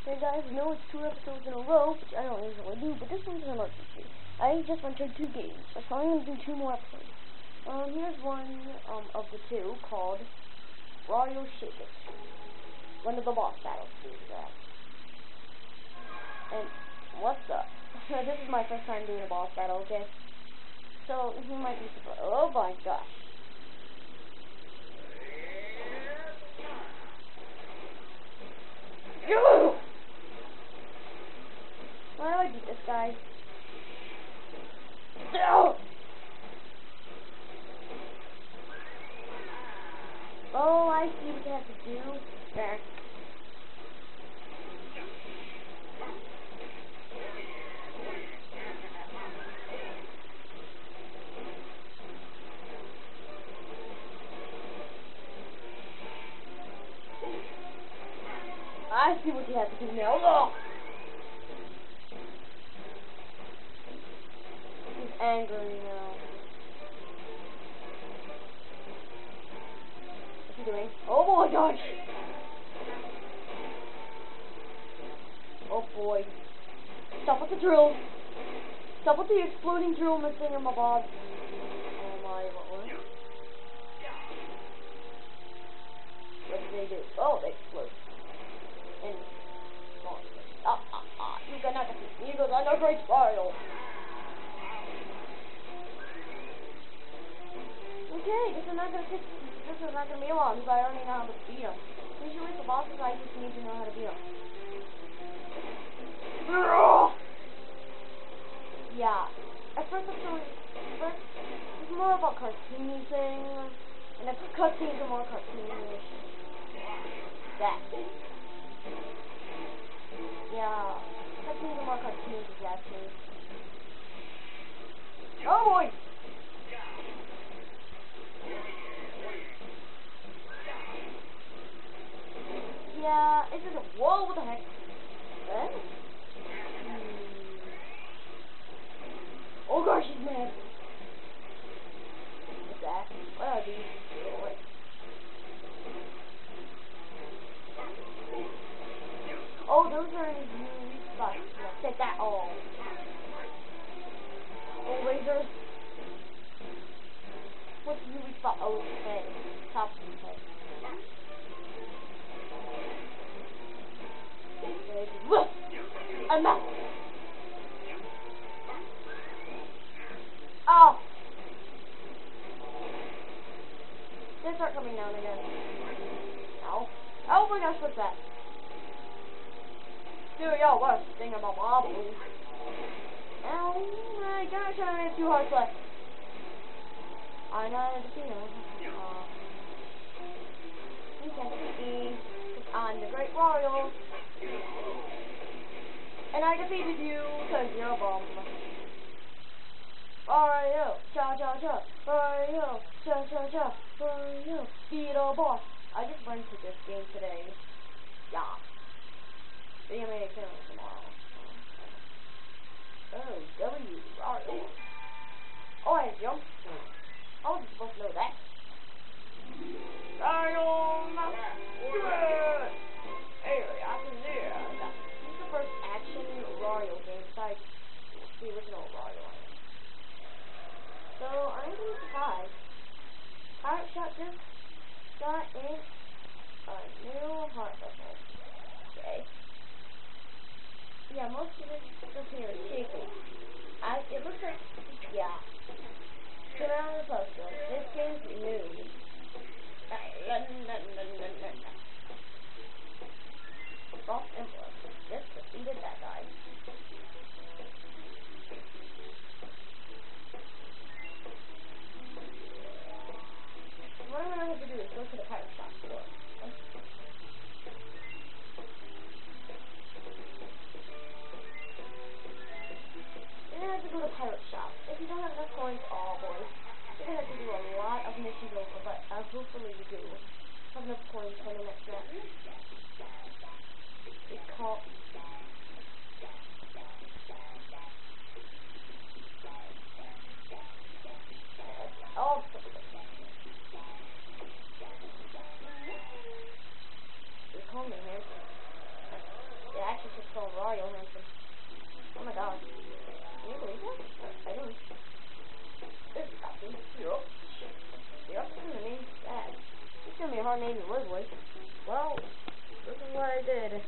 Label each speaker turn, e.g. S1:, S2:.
S1: Hey guys, I know it's 2 episodes in a row, which I don't usually do, but this one's an emergency. I just entered 2 games, so I'm going to do 2 more episodes. Here's one of the 2 called Royal Shake It. One of the boss battles, to be exact. And what's up? This is my first time doing a boss battle, okay? So, you might be surprised. Oh my gosh. Why do I beat this guy? No! Oh, I see what you have to do. There. I see what you have to do now. Look! He's angry now. What's he doing? Oh my gosh! Oh boy. Stop with the drill. Stop with the exploding drill missing in my bob. Oh my lord. What did they do? Oh, they explode. And you cannot defeat me because I'm a great Royal. Okay, this is not gonna be long because I already know how to beat him. Usually for bosses I just need to know how to beat him. Yeah. At first it's more about cartoony things, and the cutscenes are more cartoonish. That. Yeah. Cutscenes are more cartoons, exactly. Oh boy! Yeah, it's just a whoa, what the heck? Oh gosh, he's mad. What's that? What are these? What? Oh, those are his new weak spots. Yeah, take that all. Oh, lasers. What's the new weak spot? Oh, his head. Top of his head. Enough! Oh! They start coming down again. Ow. Oh my gosh, what's that? Do your worst thing about wobbles. Oh my gosh, I only have 2 hearts left. I know how to defeat him. You can't defeat me, because I'm the Great Royal. And I defeated you, because you're a bum. Mario, cha cha cha, Mario, cha cha cha, Mario, beat a boss. I just rented this game today. Yeah. Video may come tomorrow. Oh, W, Mario. Oh, I jump. How was I supposed to know that? Mario, this is the first action Mario game besides the original Mario. So I'm gonna surprise. Pirate Shot just got in a new heart level. Okay. Yeah, most of this here is shaking. It looks like, yeah. So now on the poster, this game's new. Frost Emperor just defeated that guy. What I'm gonna have to do is go to the pirate shop store. Okay? You're gonna have to go to pirate shop. If you don't have enough coins, oh boy. You're gonna have to do a lot of missions over, but hopefully you do have enough coins for the next map. It's called oh, they call me handsome. Yeah, Oh my gosh. Can you believe that? Items. There's a Captain. You're up. You're up in the name's bad. It's gonna be a hard name to live with. Well, this is what I did.